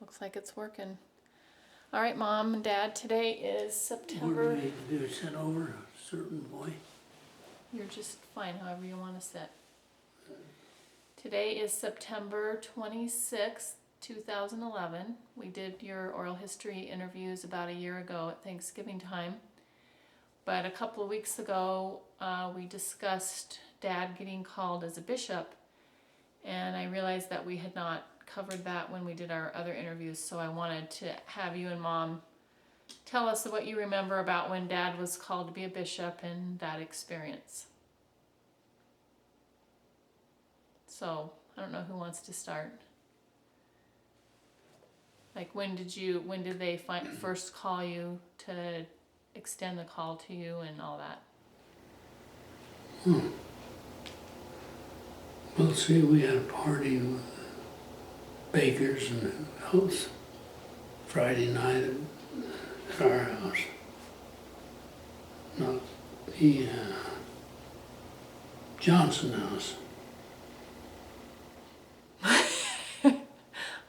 Looks like it's working. All right, Mom and Dad, today is September... What do we need to do, sit over a certain way? You're just fine, however you want to sit. Today is September 26th, 2011. We did your oral history interviews about a year ago at Thanksgiving time. But a couple of weeks ago, we discussed Dad getting called as a bishop. And I realized that we had not covered that when we did our other interviews. So I wanted to have you and Mom tell us what you remember about when Dad was called to be a bishop and that experience. So, I don't know who wants to start. Like, when did they first call you to extend the call to you and all that? Well, see, we had a party with bakers and who else Friday night at our house. Not the Johnson house.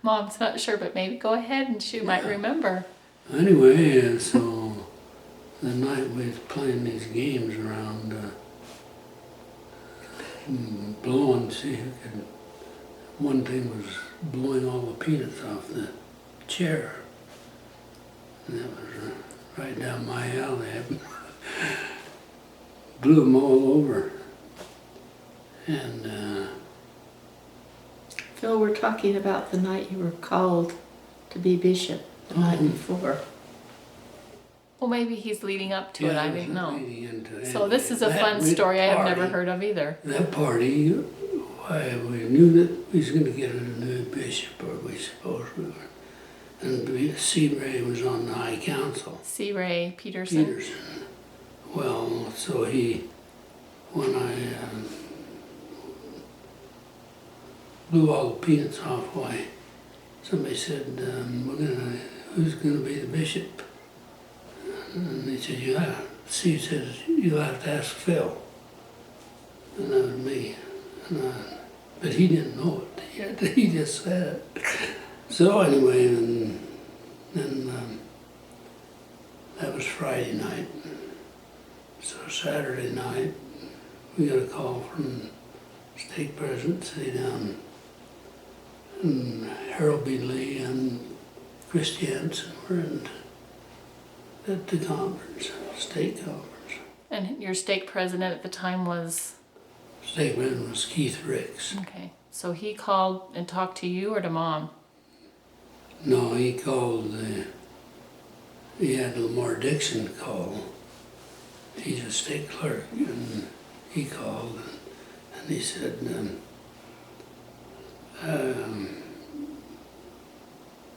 Mom's not sure, but maybe go ahead and she might remember. Anyway, so the night we was playing these games around, blowing, see who could, one thing was blowing all the peanuts off the chair. And that was right down my alley. I blew them all over. And Phil, we're talking about the night you were called to be bishop, the night before. Well, maybe he's leading up to it, I didn't know. So it. this is a fun story I have never heard of either. That party, why, we knew that we was going to get a new bishop, or we supposed we were. And C. Ray was on the High Council. C. Ray Peterson. Peterson. Well, so when I blew all the peanuts off, why, somebody said, who's going to be the bishop? And they said, Steve says, you'll have to ask Phill. And that was me. But he didn't know it. He just said it. So anyway, then that was Friday night. So Saturday night, we got a call from stake presidency down in Harold B. Lee and Chris Jensen were at the conference, stake conference. And your stake president at the time was? Stake president was Keith Ricks. Okay, so he called and talked to you or to Mom? No, he called, he had Lamar Dixon call. He's a state clerk, and he called and he said,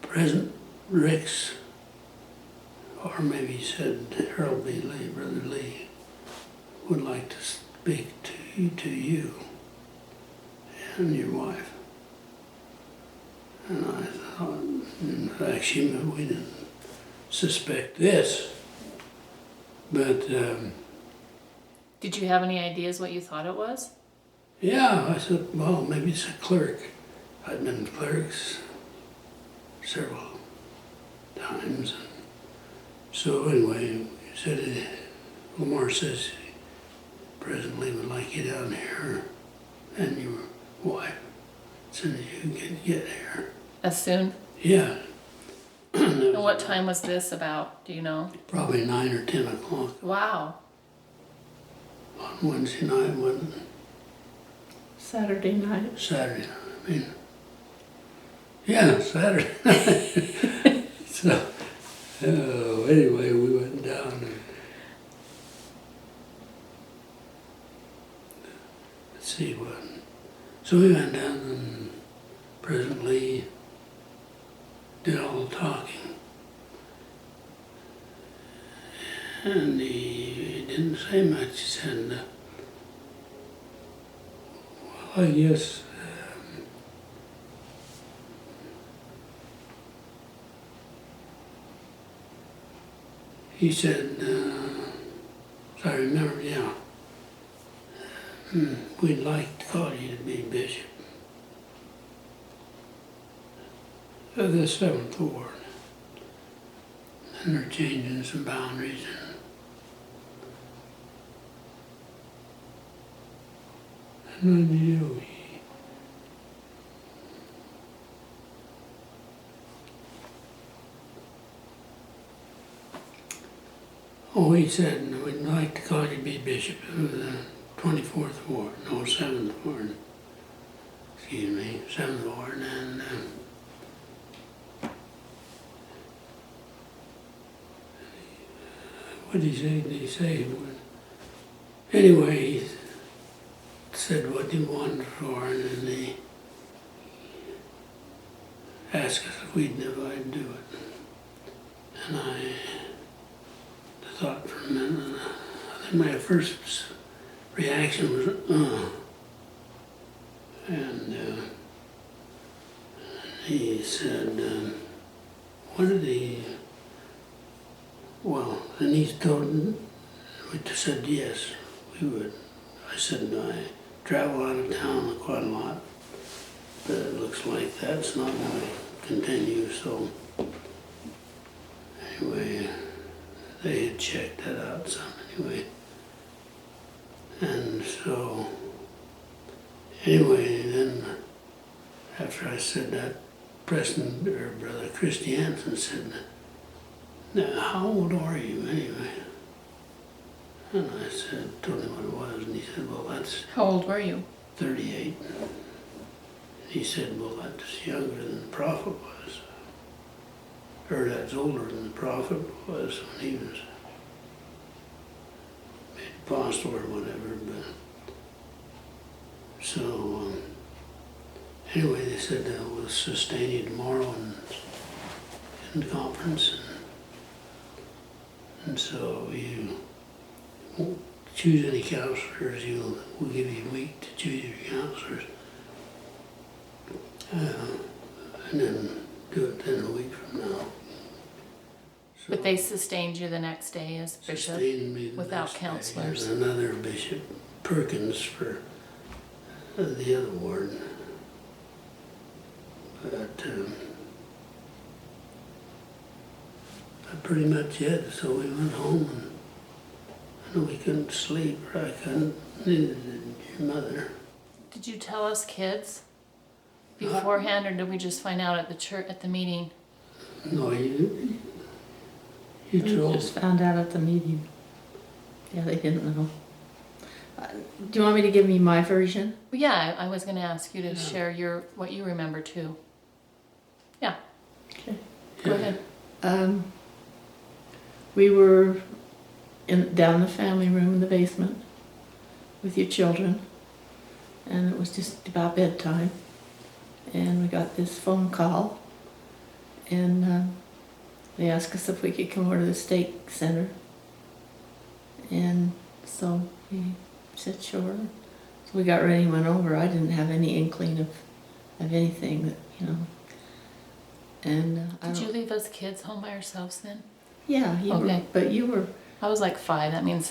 President Ricks, or maybe he said Harold B. Lee, Brother Lee, would like to speak to you and your wife. And I thought, in fact, we didn't suspect this, but did you have any ideas what you thought it was? yeah, I said, well, maybe it's a clerk. I'd been clerks several times. So anyway, he said, Lamar says, President Lee would like you down here and your wife as soon as you can get here. As soon? Yeah. And what time was this about, do you know? Probably 9 or 10 o'clock Wow. on Wednesday night, wasn't it? Saturday night. Saturday, I mean. Yeah, Saturday night. So, anyway, we went down and let's see what. So we went down and President Lee did all the talking. And he didn't say much. He said, well, I guess he said, so I remember, yeah, we'd like to call you to be bishop. the 7th Ward. And they're changing some boundaries. And then, you know, he said, we'd like to call you be bishop of the 24th Ward, no, 7th Ward. Excuse me, 7th Ward, and what did he say? Anyway, he said what he wanted for, and then he asked us if we'd do it. And I thought for a minute, I think my first reaction was, And he said, what did he, well, and he we said yes, we would. I said, I travel out of town quite a lot, but it looks like that's not going to continue, so anyway, they had checked that out some anyway. And so, anyway, then after I said that, Preston, or Brother Christiansen said, now, how old are you anyway? And I said, told him what it was, and he said, well, that's How old were you? 38. He said, well, that's younger than the prophet was. Or that's older than the prophet was when he was made apostle or whatever. But so, anyway, they said we'll sustain you tomorrow in the conference. And so you won't choose any counselors. We'll give you a week to choose your counselors. And then do it then a week from now. So But they sustained you the next day as bishop sustained me the without next day. counselors. And another Bishop Perkins for the other ward. But pretty much it. So we went home, and I know we couldn't sleep, or I couldn't. Neither did your mother. Did you tell us kids beforehand, or did we just find out at the church at the meeting? No, you We told. just found out at the meeting. Yeah, they didn't know. Do you want me to give me my version? Well, yeah, I was going to ask you to Yeah. share what you remember too. Yeah. Okay. Go Yeah. ahead. We were down in the family room in the basement with your children, and it was just about bedtime, and we got this phone call, and they asked us if we could come over to the stake center, and so we said sure. So we got ready and went over. I didn't have any inkling of anything that, and I Did don't, you leave us kids home by ourselves then? yeah, you were, Okay. but you were. I was like 5. That means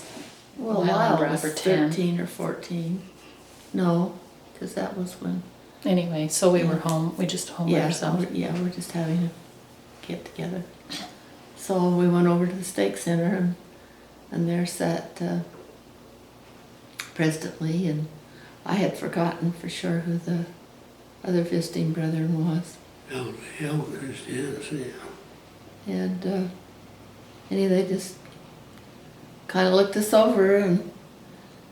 Well, Well, Lyle Brad was were 10. 13 or 14. No, because that was when. anyway. So we were Yeah. home. We just home by ourselves. We're just having a get together. So we went over to the stake center, and there sat President Lee, and I had forgotten for sure who the other visiting brethren was. Elders, yes, yeah. And anyway, they just kind of looked us over,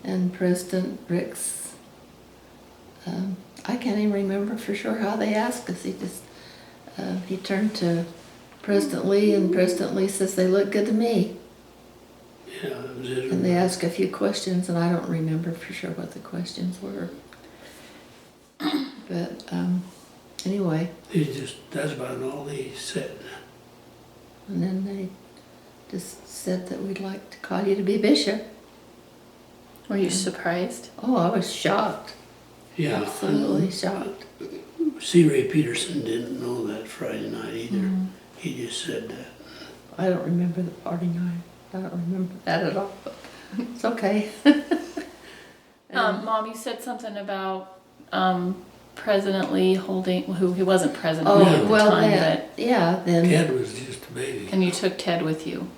and President Rick's, I can't even remember for sure how they asked us. He turned to President Lee, and President Lee says, they look good to me. Yeah, it was Israel. And they asked a few questions, and I don't remember for sure what the questions were. But anyway, That's about all they said. and then they just said that we'd like to call you to be bishop. Were you surprised? Oh, I was shocked. Yeah. Absolutely shocked. C. Ray Peterson didn't know that Friday night either. He just said that. I don't remember the party night. I don't remember that at all, but it's okay. Mom, you said something about President Lee holding, who he wasn't President Oh, Lee at the well, time, then, yeah, then, Ted was just a baby. and you took Ted with you.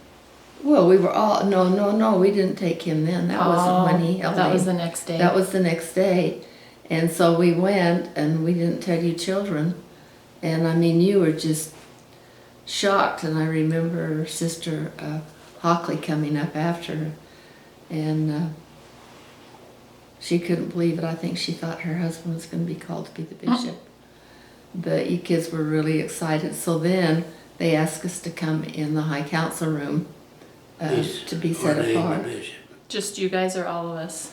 well, we were all, no, we didn't take him then. That wasn't when he held That was him. the next day. That was the next day. And so we went and we didn't tell you children. And I mean, you were just shocked. And I remember Sister Hockley coming up after, and she couldn't believe it. I think she thought her husband was going to be called to be the bishop. But you kids were really excited. So then they asked us to come in the High Council room to be set Ordained apart. bishop. Just you guys or all of us?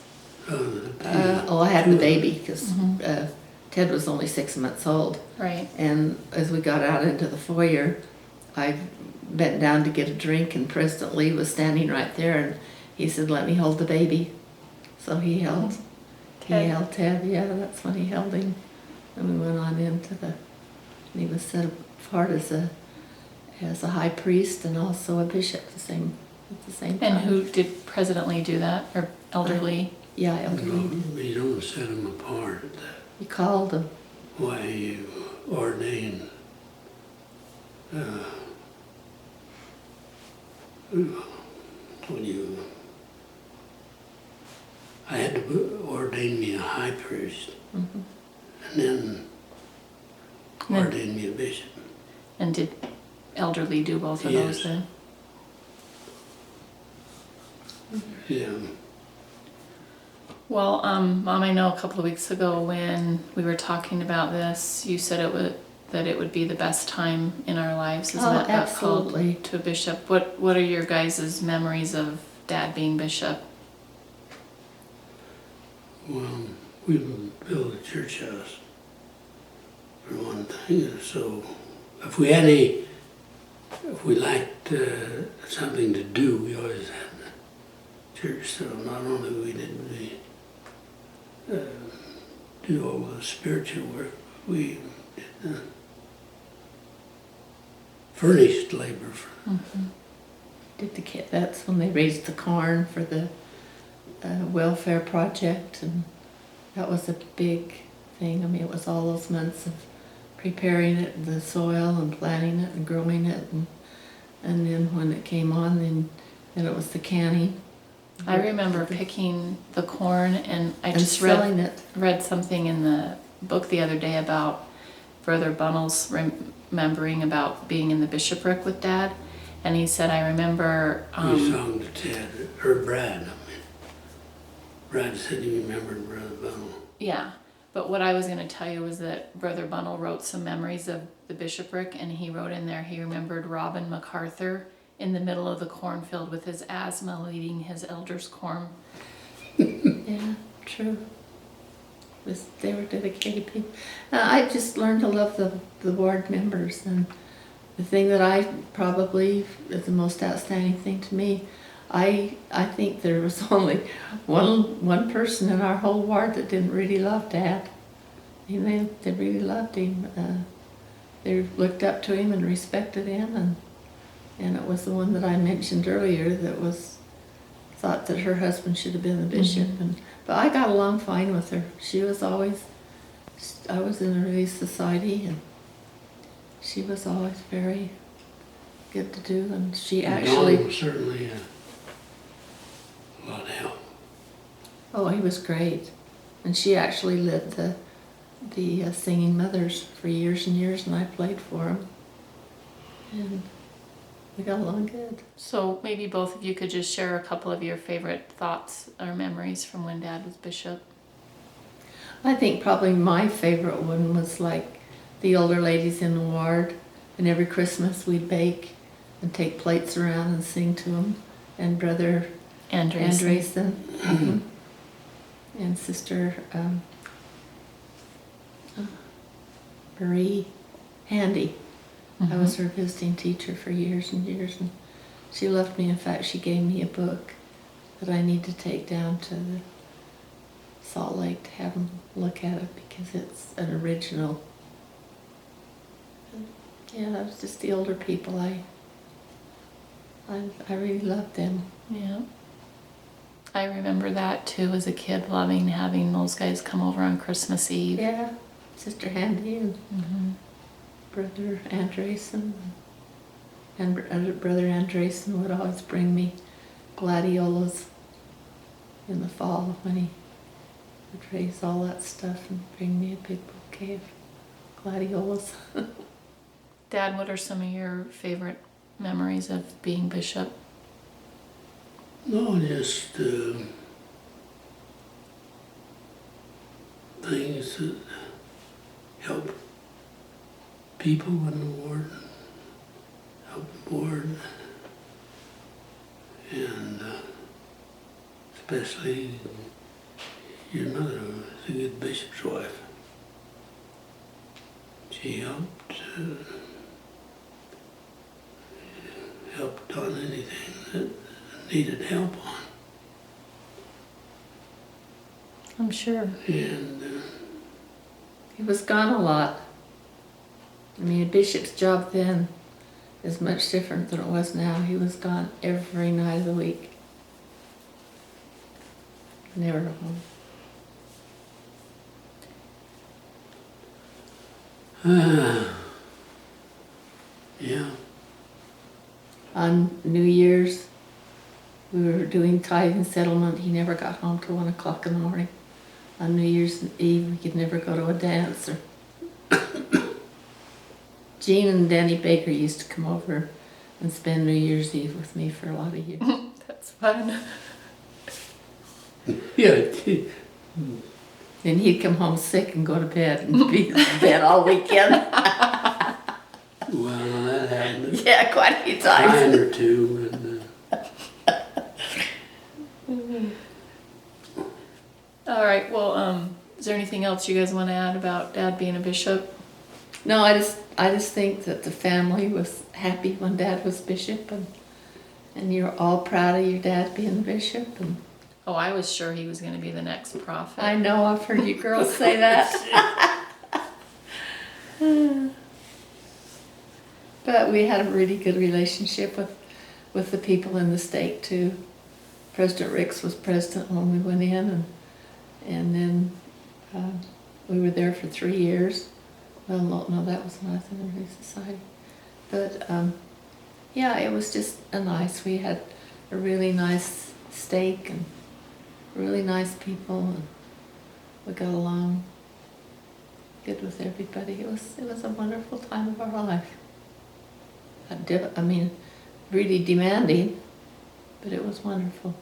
I had the baby because Ted was only 6 months old. Right. And as we got out into the foyer, I bent down to get a drink, and President Lee was standing right there, and he said, "Let me hold the baby." So he held Ted. Yeah, that's when he held him. And we went on into and he was set apart as a high priest and also a bishop at the same time. And who did President Lee do that, or Elder Lee? Yeah, Elder Lee did. You don't set them apart. He called him. Why you ordain when you I had to ordain me a high priest Mm-hmm. and then And then- ordain me a bishop. And did Elder Lee do both of Yes. those then? Yeah. Well, Mom, I know a couple of weeks ago when we were talking about this, you said that it would be the best time in our lives. Isn't that got called absolutely. to a bishop? What are your guys' memories of Dad being bishop? Well, we built a church house for one thing. So if we liked something to do, we always had the church. So not only did we do all the spiritual work, we did furnished labor for Did the kid? That's when they raised the corn for the welfare project, and that was a big thing. I mean, it was all those months of preparing it, the soil, and planting it, and growing it, and then when it came on, then it was the canning. I remember picking the corn, and I and just selling it. read something in the book the other day about Brother Bunnell's remembering about being in the bishopric with Dad, and he said, I remember. we sung to Ted, or Brad, I mean. Brad said he remembered Brother Bunnell. Yeah, but what I was going to tell you was that Brother Bunnell wrote some memories of the bishopric, and he wrote in there he remembered Robin MacArthur in the middle of the cornfield with his asthma leading his elders' quorum. Yeah, true. They were dedicated people. I just learned to love the board members, and the thing that I probably is the most outstanding thing to me, I think there was only one person in our whole ward that didn't really love Dad. I mean, they really loved him. They looked up to him and respected him, and it was the one that I mentioned earlier that thought that her husband should have been the bishop. But I got along fine with her. She was always, I was in a Relief Society, and she was always very good to do, and she actually... Don was certainly a lot of help. Oh, he was great. And she actually led the Singing Mothers for years and years, and I played for him. And we got along good. So maybe both of you could just share a couple of your favorite thoughts or memories from when Dad was bishop. I think probably my favorite one was like the older ladies in the ward, and every Christmas we'd bake and take plates around and sing to them, and Brother Andresen. And Sister Marie Handy. I was her visiting teacher for years and years, and she loved me. In fact, she gave me a book that I need to take down to the Salt Lake to have them look at it, because it's an original. Yeah, that was just the older people. I really loved them. Yeah. I remember that too as a kid, loving having those guys come over on Christmas Eve. Yeah, Sister Handy and Brother Andreessen. And Brother Andreessen would always bring me gladiolas in the fall when he would raise all that stuff and bring me a big bouquet of gladiolas. Dad, what are some of your favorite memories of being bishop? No, just things that help people in the ward, help the ward, and especially your mother was a good bishop's wife. She helped on anything that needed help on. I'm sure. And He was gone a lot. I mean, a bishop's job then is much different than it was now. He was gone every night of the week. Never home. yeah, On New Year's, we were doing tithe and settlement. He never got home till 1 o'clock in the morning. On New Year's Eve, we could never go to a dance. Or Jean and Danny Baker used to come over and spend New Year's Eve with me for a lot of years. That's fun. yeah. Then he'd come home sick and go to bed and be in bed all weekend. Well, that happened Yeah, quite a few a times. time or two, and All right, well, is there anything else you guys want to add about Dad being a bishop? No, I just think that the family was happy when Dad was bishop, and you're all proud of your dad being the bishop. And Oh, I was sure he was going to be the next prophet. I know I've heard you girls say that. But we had a really good relationship with the people in the stake too. President Ricks was president when we went in, and then we were there for 3 years. Well, no, that was not in the Relief Society. But yeah, it was just we had a really nice stake and really nice people, and we got along good with everybody. It was a wonderful time of our life. I mean, really demanding, but it was wonderful.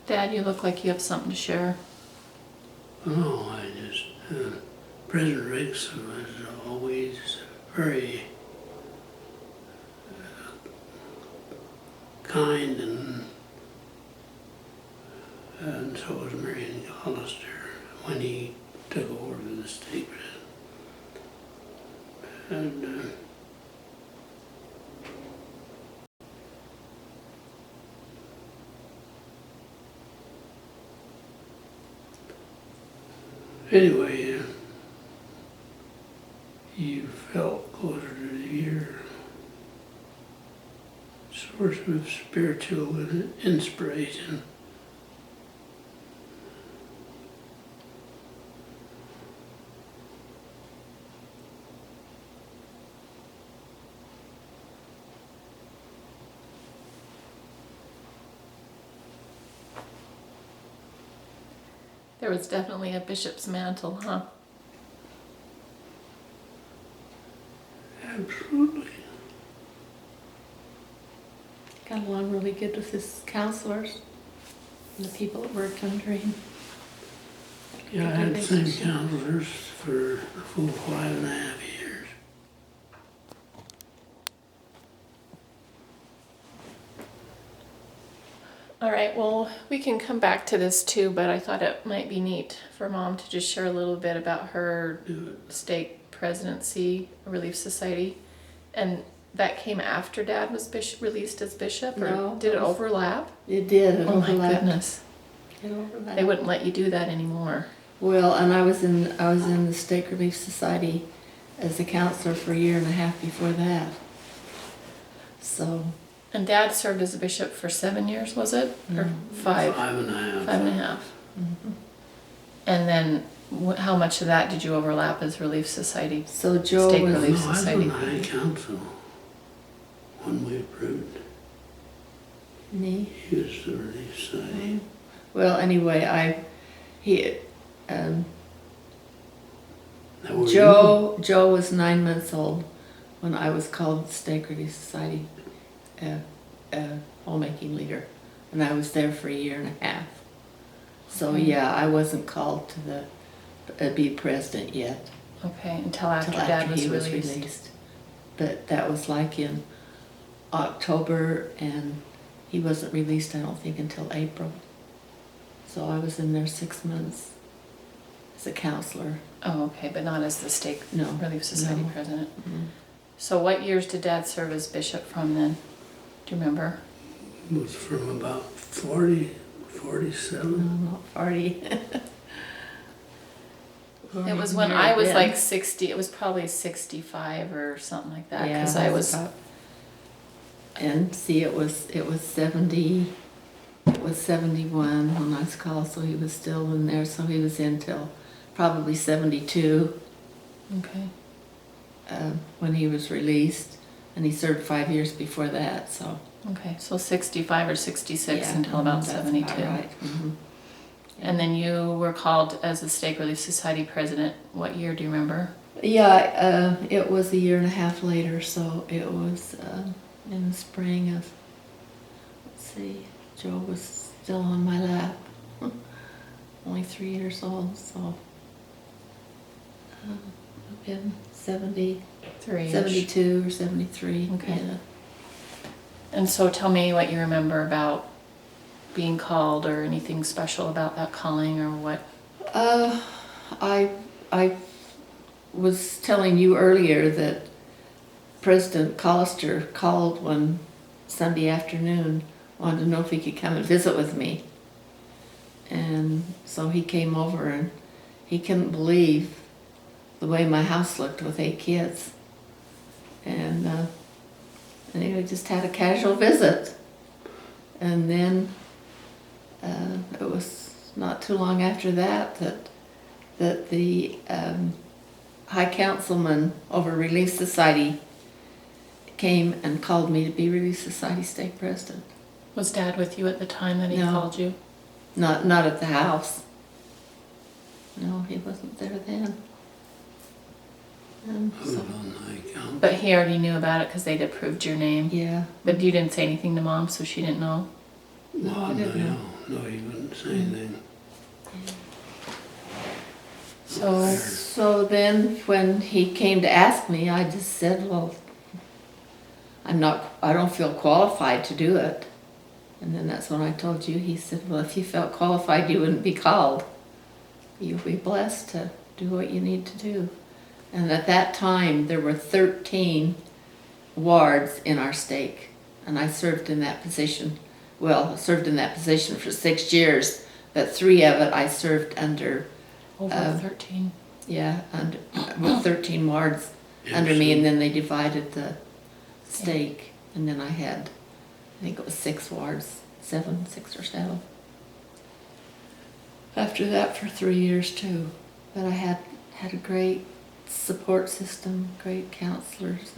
Dad, you look like you have something to share. oh, I just President Ricks was always very kind, and so was Marion Hollister when he took over the state president. And anyway, you felt closer to your source of spiritual inspiration. There was definitely a bishop's mantle, huh? Absolutely. Got along really good with his counselors and the people that worked under him. Yeah, I had the same counselors for the full 5.5 years. All right, well, we can come back to this too, but I thought it might be neat for Mom to just share a little bit about her stake presidency, Relief Society, and that came after Dad was released as bishop, or No, did it it was- overlap? It did. It Oh my overlapped. goodness, It overlapped. they wouldn't let you do that anymore. Well, and I was in the Stake Relief Society as a counselor for 1.5 years before that. So And Dad served as a bishop for 7 years, was it? Or 5? 5.5. 5.5. mhm. And then How much of that did you overlap as Relief Society? So Joe State was, Relief No, I was Society. on the High Council when we approved. me. He was the Relief Society. Well, anyway, Now, were Joe was 9 months old when I was called State Relief Society homemaking leader, and I was there for a year and a half. So Okay. yeah, I wasn't called to be president yet Okay, until after till Dad after was he was released. released. But that was like in October, and he wasn't released, I don't think, until April. So I was in there 6 months as a counselor. Oh, okay, but not as the State No. Relief Society No. president. Mm. So what years did Dad serve as bishop from then? Do you remember? It was from about 40, No, 47. not 40. It was when I was like 60, it was probably 65 or something like that, because I was, and see, it was 70, it was 71 when I was called, so he was still in there, so he was in till probably 72 okay, when he was released, and he served 5 years before that, so. okay, so 65 or 66 Yeah, until about that's 72. right. Mhm. And then you were called as the State Relief Society president. What year do you remember? Yeah, it was a year and a half later, so it was in the spring of, let's see, Joe was still on my lap, only 3 years old, so I've been 72 or 73. Okay. Yeah. And so tell me what you remember about being called, or anything special about that calling, or what? I was telling you earlier that President Collister called one Sunday afternoon, wanted to know if he could come and visit with me. And so he came over, and he couldn't believe the way my house looked with 8 kids. And anyway, just had a casual visit. And then it was not too long after that the High Councilman over Relief Society came and called me to be Relief Society State President. Was Dad with you at the time that he No. called you? Not at the house. No, he wasn't there then. I was So, on the High Council. But he already knew about it because they'd approved your name. yeah. But you didn't say anything to Mom, so she didn't know? No, I didn't know. No, he wouldn't say anything. So, then when he came to ask me, I just said, well, I don't feel qualified to do it. And then that's when I told you, he said, well, if you felt qualified, you wouldn't be called. You'll be blessed to do what you need to do. And at that time, there were 13 wards in our stake. And I served in that position. Well, I served in that position for 6 years, but 3 of it I served under, over 13. with 13 wards under me, and then they divided the stake, and then I had, I think it was 6 wards, 6 or 7. After that for 3 years too, but I had a great support system, great counselors,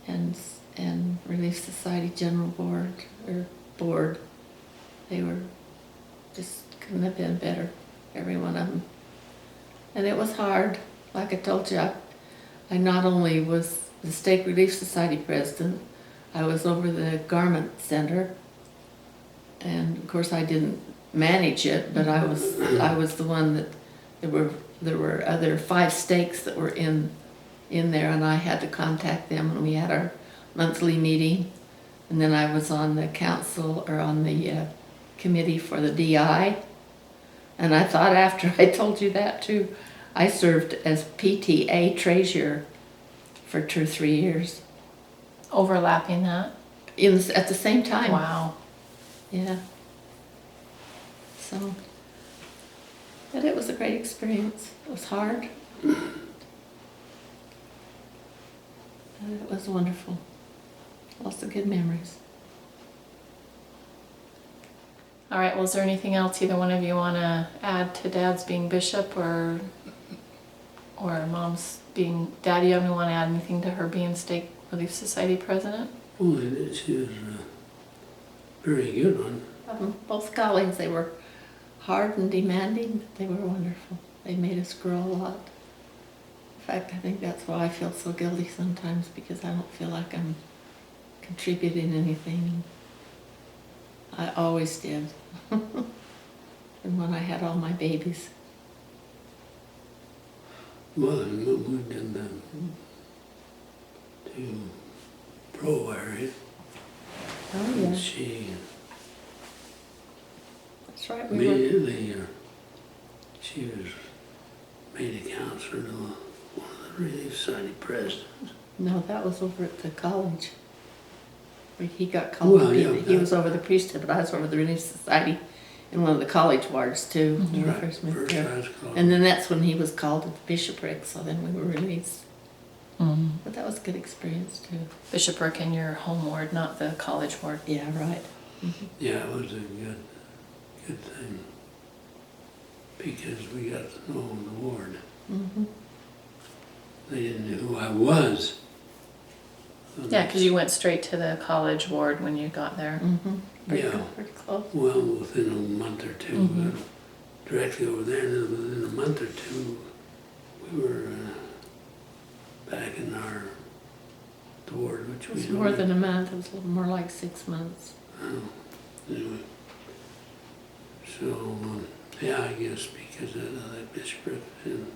and Relief Society General Board. They were just couldn't have been better, every one of them. And it was hard. Like I told you, I not only was the State Relief Society president, I was over the garment center, and of course I didn't manage it, but I was the one that there were other 5 stakes that were in there, and I had to contact them when we had our monthly meeting. And then I was on the council, or on the committee for the DI. And I thought, after I told you that too, I served as PTA treasurer for 2 or 3 years. Overlapping that? At the same time. Wow. Yeah. So, but it was a great experience. It was hard. But it was wonderful. Lots of good memories. All right, well, is there anything else either one of you want to add to Dad's being bishop or Mom's being, Dad, you want to add anything to her being Stake Relief Society president? Oh, she was a very good one. Both colleagues, they were hard and demanding, but they were wonderful. They made us grow a lot. In fact, I think that's why I feel so guilty sometimes, because I don't feel like I'm contributing anything. I always did. And when I had all my babies. Well, and we moved in to Pro area. Oh, And yeah. she That's right, we were. immediately, she was made a counselor to one of the Relief Society presidents. No, that was over at the college. Where he got called Well, to be, yeah, he that- was over the priesthood, but I was over the Relief Society in one of the college wards too, when we Right, first moved first there. I was called. And then that's when he was called to the bishopric, so then we were released. Mm-hmm. But that was a good experience too. Bishopric in your home ward, not the college ward. Yeah, right. Yeah, it was a good thing. Because we got to know the ward. Mm-hmm. They didn't know who I was. Yeah, because you went straight to the college ward when you got there. Mm-hmm. Pretty, Yeah. pretty close. Well, within a month or two, Mhm. directly over there, and then within a month or two, we were back in our the ward, which It we was more than a month, it was a little more like 6 months. anyway. So yeah, I guess because of that bishopric, and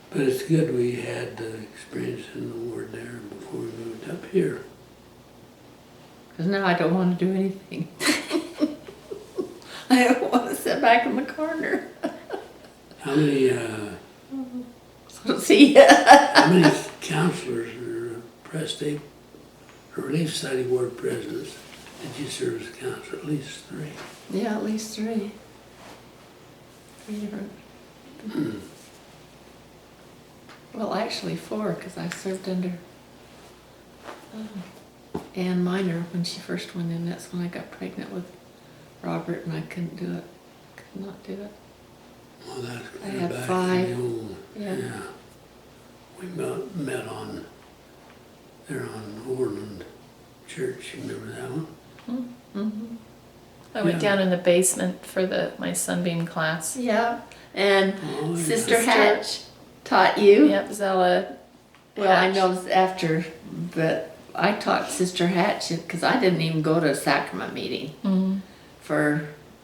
but it's good we had the experience in the ward there before we moved up here. Because now I don't want to do anything. I don't want to sit back in the corner. How many? So see, How many counselors or Prestate or Relief Society ward presidents did you serve as a counselor? At least 3. yeah, at least 3. 3 different. Well, actually 4, because I served under Ann Miner when she first went in. That's when I got pregnant with Robert, and I couldn't do it. Could not do it. Well, that's I clear had back 5. in the old, Yeah. We met on there on Orland Church. You remember that one? Mm-hmm. I went Yeah. down in the basement for my Sunbeam class. Yeah, and Oh, yeah. Sister Hatch taught you. Yep, Zella. Well, I Hatch. know after, but I taught Sister Hatch because I didn't even go to a sacrament meeting Mhm.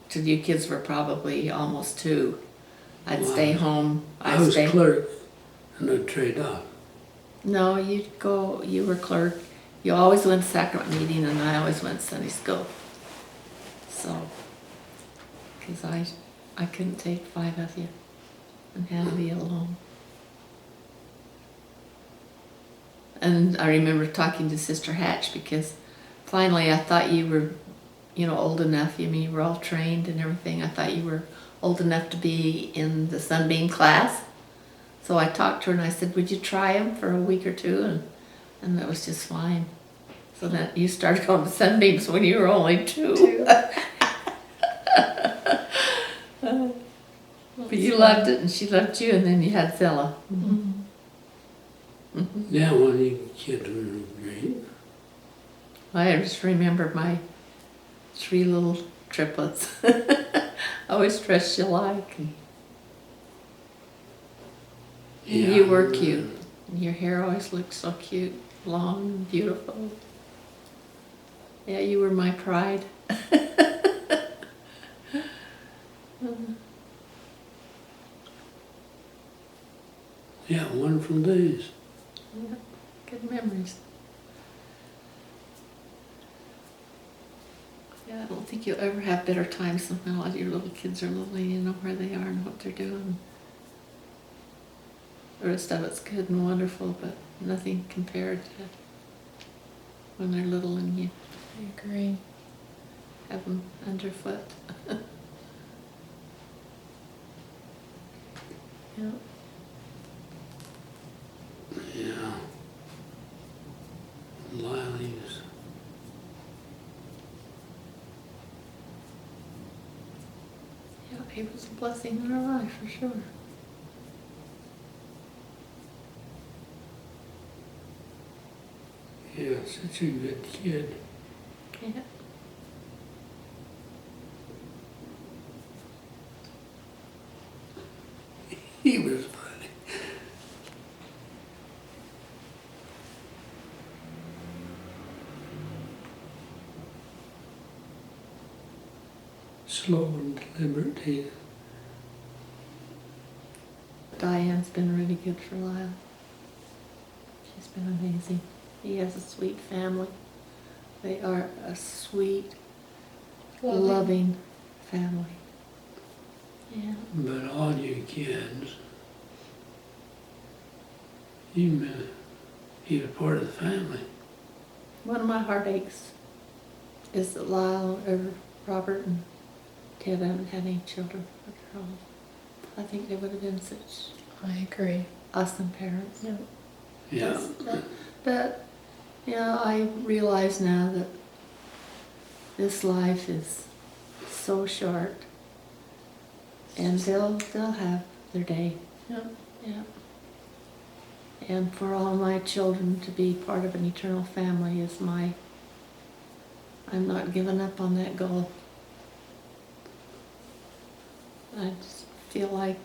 till you kids were probably almost 2. I'd Well, stay home. I I'd was stay. clerk, and I'd trade off. No, you'd go. You were clerk. You always went to sacrament meeting, and I always went to Sunday school. So, because I couldn't take 5 of you, and had to be alone. And I remember talking to Sister Hatch because finally I thought you were, old enough. I mean, you were all trained and everything. I thought you were old enough to be in the Sunbeam class. So I talked to her and I said, would you try them for a week or 2? And that was just fine. So then you started going to Sunbeams when you were only 2. But you loved it and she loved you, and then you had Zella. Mhm. Yeah, well, you kids were great. I just remember my 3 little triplets. I always dressed you like. And Yeah, you were cute. Your hair always looked so cute, long and beautiful. Yeah, you were my pride. Yeah, wonderful days. Yeah, good memories. Yeah, I don't think you'll ever have better times than a lot of your little kids are little, and you know where they are and what they're doing. The rest of it's good and wonderful, but nothing compared to when they're little and you I agree. have them underfoot. Yeah. Yeah. Lily's He was a blessing in our life, for sure. Yeah, such a good kid. Yeah. He was funny. Slow and deliberate. Diane's been really good for Lyle. She's been amazing. He has a sweet family. They are a sweet, loving family. Yeah. But all you kids, he was part of the family. One of my heartaches is that Lyle or Robert and Ted haven't had any children of their own. I think they would have been such I agree. awesome parents. Yeah. But you know, I realize now that this life is so short, and they'll have their day. Yep. Yeah. And for all my children to be part of an eternal family is I'm not giving up on that goal. I just feel like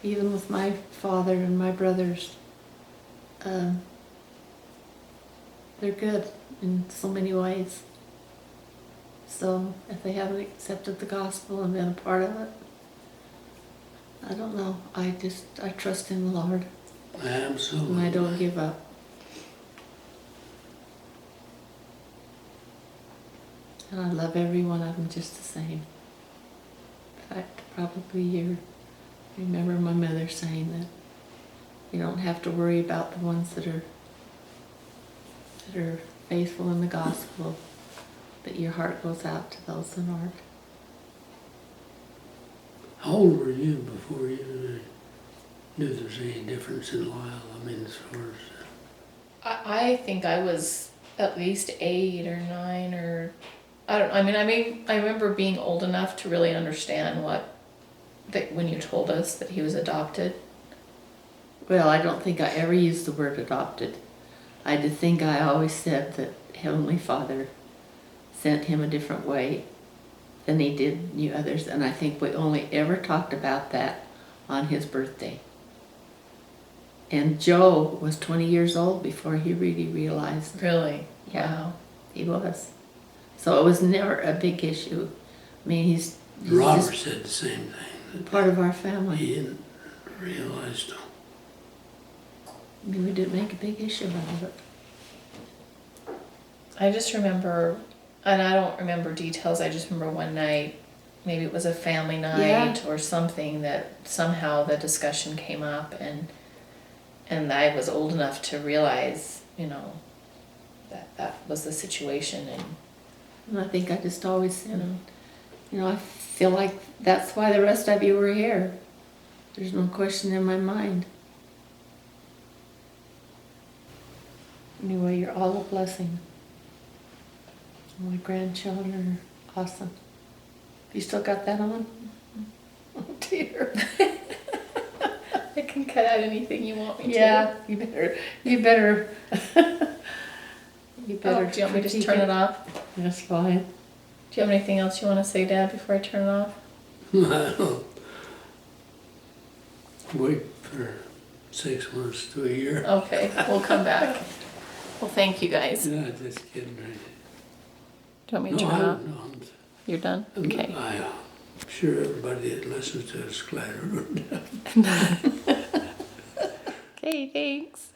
even with my father and my brothers, they're good in so many ways. So if they haven't accepted the gospel and been a part of it, I don't know. I trust in the Lord. Absolutely. And I don't give up. And I love every one of them just the same. In fact, probably remember my mother saying that you don't have to worry about the ones that are faithful in the gospel, that your heart goes out to those that aren't. How old were you before you knew there was any difference in Lyle? I mean, as far as... I think I was at least 8 or 9 or I remember being old enough to really understand that when you told us that he was adopted. Well, I don't think I ever used the word adopted. I did think I always said that Heavenly Father sent him a different way than he did you others, and I think we only ever talked about that on his birthday. And Joe was 20 years old before he really realized. Really? Yeah, Wow. he was. So it was never a big issue. I mean, he's Robert just said the same thing. part of our family. He didn't realize. I mean, we didn't make a big issue out of it. I just remember, and I don't remember details, I just remember one night, maybe it was a family night or something, that somehow the discussion came up, and I was old enough to realize, that was the situation. And I think I just always said, I feel like that's why the rest of you were here. There's no question in my mind. Anyway, you're all a blessing. My grandchildren are awesome. You still got that on? Oh dear. I can cut out anything you want me to. Yeah, you better. You better. Do you want me to just turn it off? That's fine. Do you have anything else you want to say, Dad, before I turn it off? I don't wait for 6 months to a year. Okay, we'll come back. Well, thank you guys. No, just kidding. Do you want me to turn it off? No, You're done? Okay. I'm sure everybody that listens to us glad. Okay, thanks.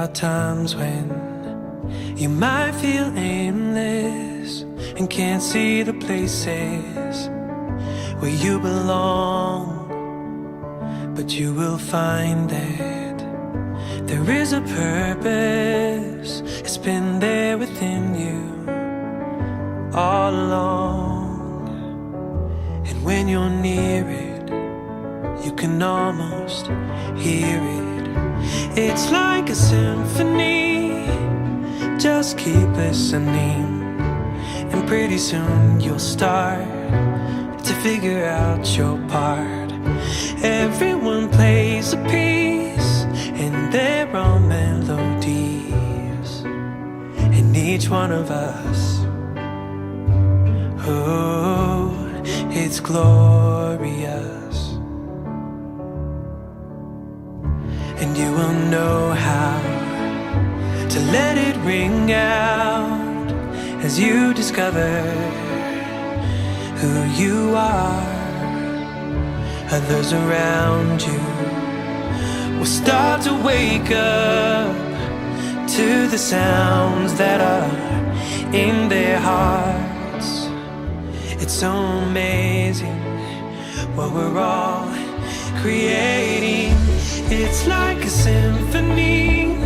are times when you might feel aimless and can't see the places where you belong. But you will find that there is a purpose. It's been there within you all along. And when you're near it, you can almost hear it. It's like a symphony. Just keep listening, and pretty soon you'll start to figure out your part. Everyone plays a piece, and there are melodies in each one of us. Oh, it's glorious. And you will know how to let it ring out as you discover who you are. Others around you will start to wake up to the sounds that are in their hearts. It's so amazing what we're all creating. It's like a symphony.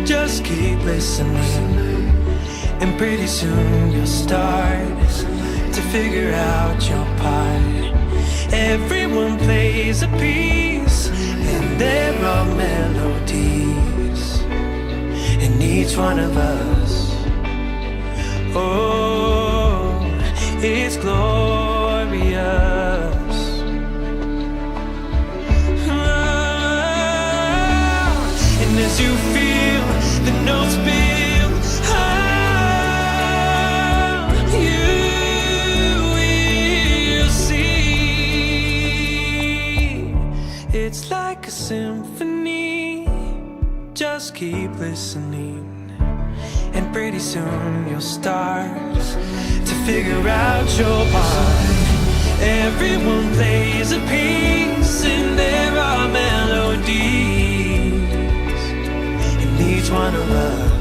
Just keep listening, and pretty soon you'll start to figure out your part. Everyone plays a piece, and there are melodies in each one of us. Oh, it's glorious. And as you feel the notes build, you will see. It's like a symphony. Just keep listening, and pretty soon you'll start to figure out your part. Everyone plays a piece, and there are melodies in each one of us.